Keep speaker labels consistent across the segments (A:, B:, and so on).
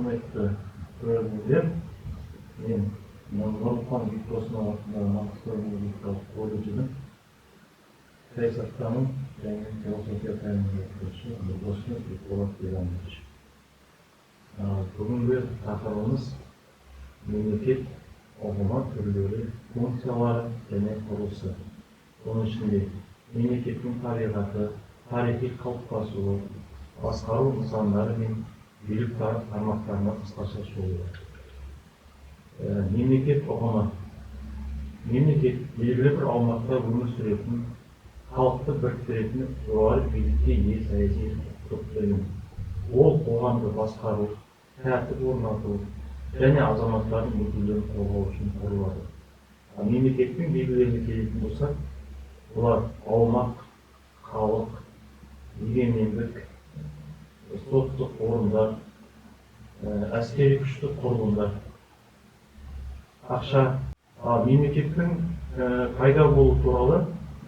A: құрметті көрермендер, мен Нұрмұхан Бекбосынов атындағы Маңғыстау мемлекеттік колледжінің саясаттану және философия пәнінің оқытушысы Нұрбосынов Бекболат Иванович. Бүгінгі тақырыбымыз мемлекет ұғымы түрлері, функциялары және құрылысы. Оның ішінде мемлекеттің табиғаты, тарихи қалыптасуы, басқару нысандары мен билік тармақтарына қысқаша шолу. Мемлекет ұғымы. Мемлекет белгілі бір аумақта өмір сүретін, халықты біріктіретін жоғары билікке ие саяси структура. Ол қоғамды басқару, тәртіп орнату және азаматтардың мүдделерін қорғау үшін құрылады. Мемлекеттің белгілеріне келетін болсақ, олар аумақ, халық, егемендік, соттық орындар, әскери күшті құрылымдар. Ақша. Мемлекеттің пайда болу туралы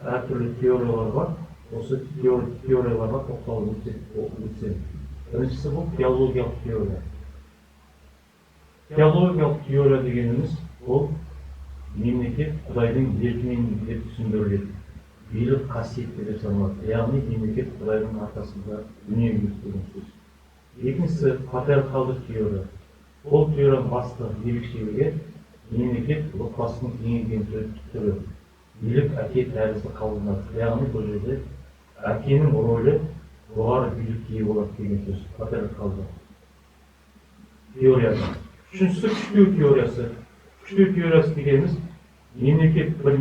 A: әртүрлі теориялар бар. Осы теорияларға тоқталып өтсем. Біріншісі бұл теологиялық теория. Теологиялық теория дегеніміз бұл мемлекет Құдайдың еркімен деп түсіндіріледі. Билік қасиетті деп саналады. Яғни мемлекет Құдайдың арқасында дүниеге келген сөз. Екіншісі патриархалдық теория. Бұл теорияның басты ерекшелігі мемлекет отбасының кеңейген түрі. Билік әке тәрізді қабылданады. Яғни бұл жерде әкенің рөлі жоғары билікке ие болады деген сөз. Патриархалдық теорияда. Үшіншісі күштеу теориясы. Күштеу теориясы дегеніміз мемлекет бір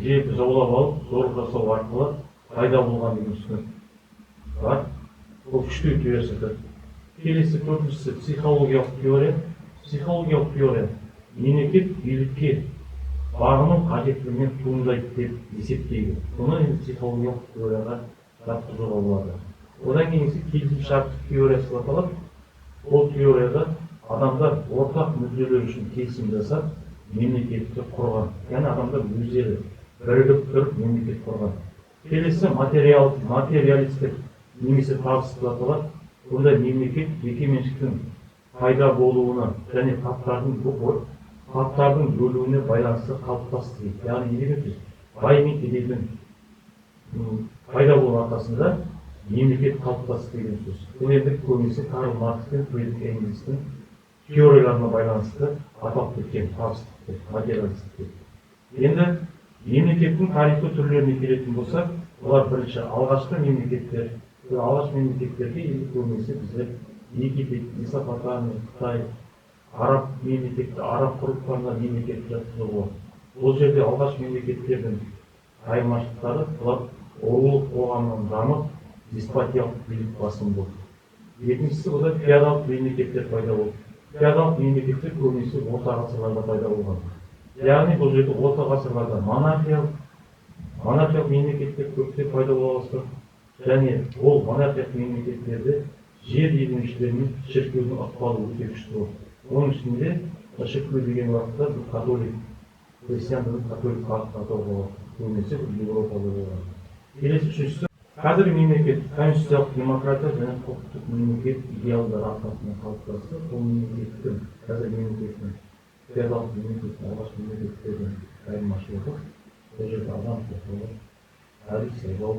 A: жерді жаулап алып, зорлық жасау арқылы пайда болған деген түсінік бар. Бұл күштеу теориясы. Келесі төртіншісі психологиялық теория. Психологиялық теория мемлекет билікке бағыну қажеттілігінен туындайды деп есептейді. Бұны психологиялық теорияға жатқызуға болады. Одан кейінгі келісімшарттық теориясы деп аталады. Бұл теорияда адамдар ортақ мүдделер үшін келісім жасап, мемлекетті құрған. Яғни адамдар өздері бірігіп тұрып мемлекет құрған. Келесі материалистік немесе табыс деп аталады. Бұнда мемлекет жекеменшіктің пайда болуына және таптардың бөлуіне байланысты қалыптасты дейді. Яғни не деген сөз? Бай мен кедейдің пайда болу арқасында мемлекет қалыптасты деген сөз. Бұл енді көбінесе Карл Маркс пен Фридрих Энгельстің теорияларына байланысты аталып кеткен табыстық, материалистік. Енді мемлекеттің тарихи түрлеріне келетін болсақ, олар бірінші алғашқы мемлекеттер. Алғашқы мемлекеттерге енді көбінесе біздер Египет, Месопотамия, Қытай, араб мемлекеті, араб құрлықтарына мемлекет жатқызуға. Бұл жерде алғаш мемлекеттердің айырмашылықтары бұлар рулық қоғамнан дамып, деспотиялық билік басым болды. Екіншісі бұда феодалдық мемлекеттер пайда болды. Феодалдық мемлекеттер көбінесе орта ғасырларда пайда болған. Яғни бұл жерде орта ғасырларда монархиялық мемлекеттер көптеп пайда бола бастады. Және ол монархиялық мемлекеттерде жер иеленушілер мен шіркеудің ықпалы өте күшті болды. Оның ішінде шіркеу деген уақытта католик, христиандық католик бағытын атауға болады. Көбінесе Европада болған. Келесі үшіншісі қазіргі мемлекет конституциялық демократия және құқықтық мемлекет идеалдары арқасында қалыптасты. Бұл мемлекеттің қазіргі мемлекеттің феодалдық мемлекеттің алғашқы мемлекеттердің айырмашылығы. Бұл жерде адам құқығы, тарих сайлау,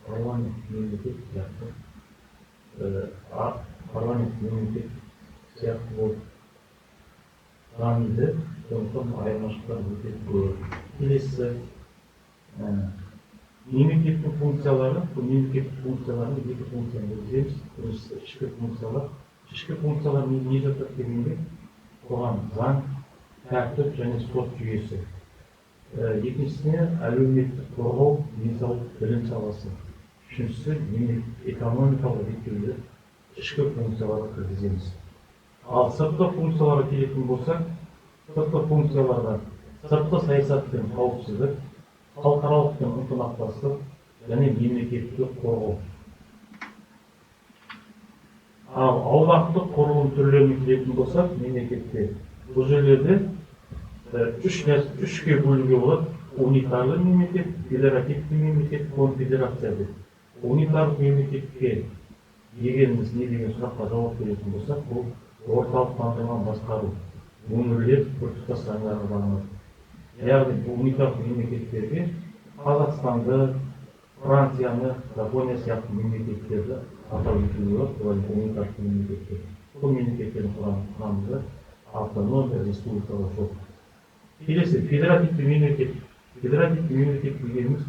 A: парламент мемлекет сияқты парламент мемлекет сияқты болып дамиды. Сондықтан айырмашылықтар өте көп. Келесі мемлекеттің функциялары, бұл мемлекеттің функцияларын екі функцияны бөлеміз. Біріншісі ішкі функциялар. Ішкі функциялар не жатады дегенде қоғам, заң, тәртіп және сот жүйесі. Екіншісіне әлеуметтік қорғау, денсаулық, білім саласы. Үшіншісі экономикалық реттеуді ішкі функцияларға кіргіземіз. Ал сыртқы функцияларға келетін болсақ, сыртқы функцияларда сыртқы саясат пен қауіпсіздік, халықаралық пен ынтымақтастық және мемлекеттік қорғау. Ал аумақтық құрылым түрлеріне келетін болсақ, мемлекетте бұл жерлерде үшке бөлуге болады. Унитарлы мемлекет, федеративті мемлекет, конфедерация деп. Унитарлық мемлекетке дегеніміз не деген сұраққа жауап беретін болсақ, бұл орталықтандырылған басқару, өңірлер біртұтас заңдарға бағынады. Яғни бұл уникалды мемлекеттерге Қазақстанды, Францияны, Жапония сияқты мемлекеттерді атап өтуге болады. Олар уникалды мемлекеттер. Бұл мемлекеттердің құрамында автономия республикалар жоқ. Келесі федеративті мемлекет. Федеративті мемлекет дегеніміз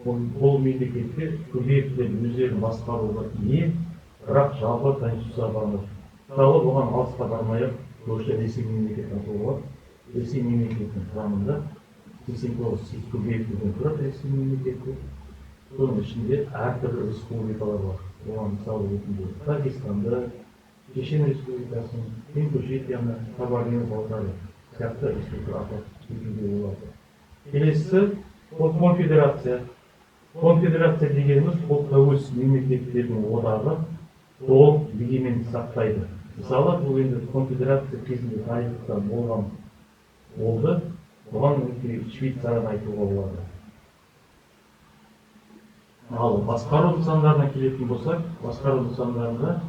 A: бұл мемлекетте субъектілер өздерін басқаруға ие, бірақ жалпы конституция бар. Мысалы бұған алысқа бармай-ақ көрші Ресей мемлекетін атауға болады. Ресей мемлекетінің құрамында 89 субъектілерден тұрады Ресей мемлекеті. Соның ішінде әртүрлі республикалар бар. Оған мысалы ретінде Дагестанды, Чечен Республикасын, Ингушетияны, Кабардино-Балқария сияқты республикалар атап кетуге болады. Келесі конфедерация. Конфедерация дегеніміз бұл тәуелсіз мемлекеттердің одағы толық егемендік сақтайды. Мысалы, бұл енді конфедерация кезінде тарихта болды. Бұған Швейцарияны айтуға болады. Ал басқару нысандарына келетін болсақ, басқару нысандарында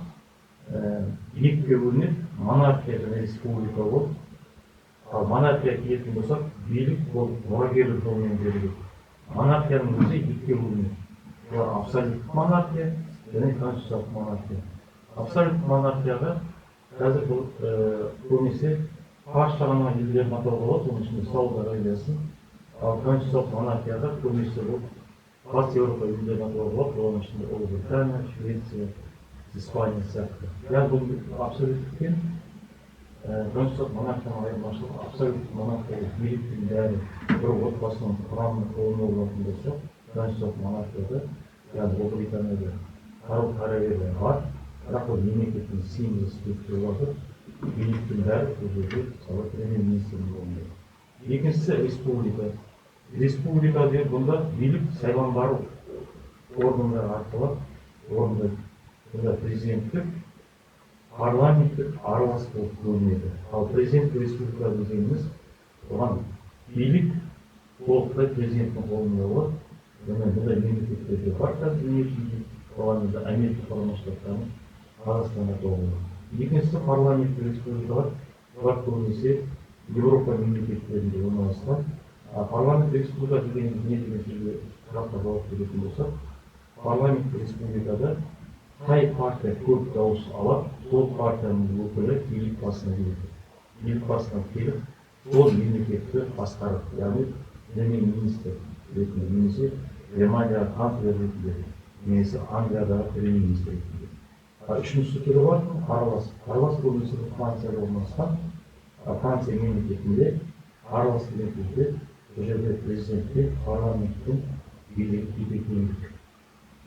A: екіге бөлінеді, монархия және республика болып. Ал монархия келетін болсақ, билік бұл мұрагерлік жолмен беріледі. Монархияның өзі екіге бөлінеді. Олар абсолюттік монархия және конституциялық монархия. Абсолюттік монархияға қазір бұл көбінесе патшаланған елдерін атауға болады, оның ішінде Сауд Арабиясын. Ал конституциялық монархияға көбінесе бұл Батыс Еуропа елдерін атауға болады, оның ішінде Ұлыбритания, Швеция, Испания сияқты. Яғни бұл абсолюттікпен конституциялық монархияның айырмашылығы, абсолюттік монархия биліктің бәрі бір отбасының құрамына қолына болатын болса, конституциялық монархияда, яғни Ұлыбританияда король-королева бар, бірақ ол мемлекеттің символы іспетті болады, биліктің бәрі бұл жерде мысалы премьер-министрдің қолында. Екіншісі республика. Республика деген бұнда билік сайланбары органдар арқылы орындайды. Бұнда президенттік, парламенттік аралас болып бөлінеді. Ал президенттік республика дегеніміз оған билік толықтай президенттің қолында болады. Бұнда мемлекеттерде бар қазір дүниежүзінде, оған енді Америка құрама штаттарының Қазақстанда толығы. Екіншісі парламенттік республикалар, олар көбінесе Еуропа мемлекеттерінде орналасқан. Парламент республика дегеніміз не деген сөзге сұраққа жауап беретін болсақ, парламент республикада қай партия көп дауыс алады, сол партияның өкілі билік басына келеді. Билік басына келіп, сол мемлекетті басқарады, яғни премьер-министр ретінде, немесе Германиядағы канцлер ретінде, немесе Англиядағы премьер-министр ретінде. Үшіншісі түрі бар, аралас. Аралас көбінесе Францияда орналасқан. Франция мемлекетінде аралас деген сөзде бұл жерде президентке, парламенттің билік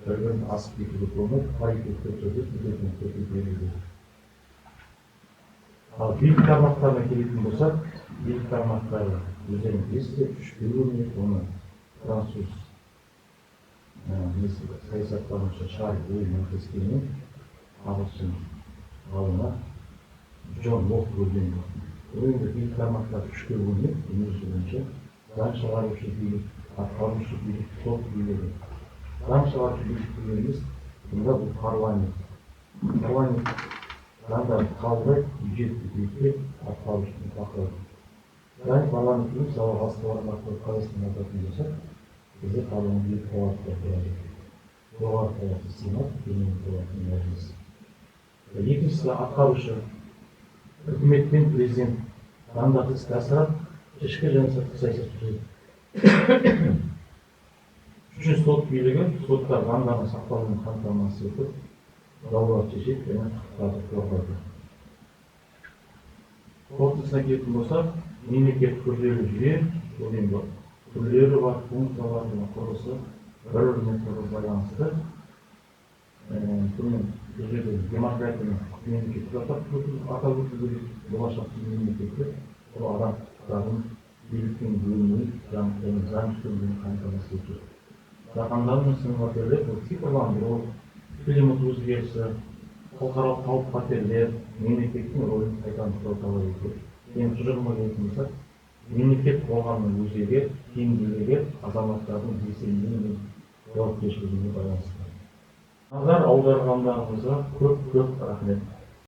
A: бірін асып кетуге болмайды, паритетті түрде президентке беріледі. Ал билік тармақтарына келетін болсақ, билік тармақтары өздерінің білесіздер, үшке бөлінеді, оны француз саясаттанушы Шарль де Монтескьемен ағылшын ғалымы Джон Лок бөлінеді. Енді билік тармақтары үшке бөлінеді, дүниежүзі бойынша заң шығарушы билік, атқарушы билік, сот билігі. Заң шығарушы билік дегеніміз бұнда бұл парламент. Парламент заңдарды қабылдайды, бюджетті бекітеді, атқарушыны бақылайды. Яғни парламенттің мысалы басқалар арқылы Қазақстан ататын болсақ, бізде парламент екі палата тұрады. Жоғарғы палата сенат, төменгі палата мәжіліс. Екіншісі атқарушы үкімет пен президент заңдарды іске асырады, ішкі және сыртқы саясат жүргізеді. Үшінші сот билігі, соттар заңдардың сақталуын қамтамасыз етіп, дауларды шешеді және құқықтарды қорғайды. Қорытындысына келетін болсақ, мемлекет күрделі жүйе, түрлері бар, функциялардың құрылысы бір-бірімен тығыз байланысты. Сонымен бұл жерде демократияның мемлекеттік атап өту керек, болашақтың мемлекеті ол адам құқықтарын биліктің бөлінуін және заң үстемдігін қамтамасыз ету. Жаһандану сынға бұл цифрландыру, климат өзгерісі, халықаралық қауіп-қатерлер, мемлекеттің рөлін қайта анықтау талап етеді. Ең тұжырымға келетін болсақ, мемлекет қоғамның өзегі, тиімділігі азаматтардың белсенділігі мен жауапкершілігіне байланысты. Назар аударғандарыңызға көп рахмет.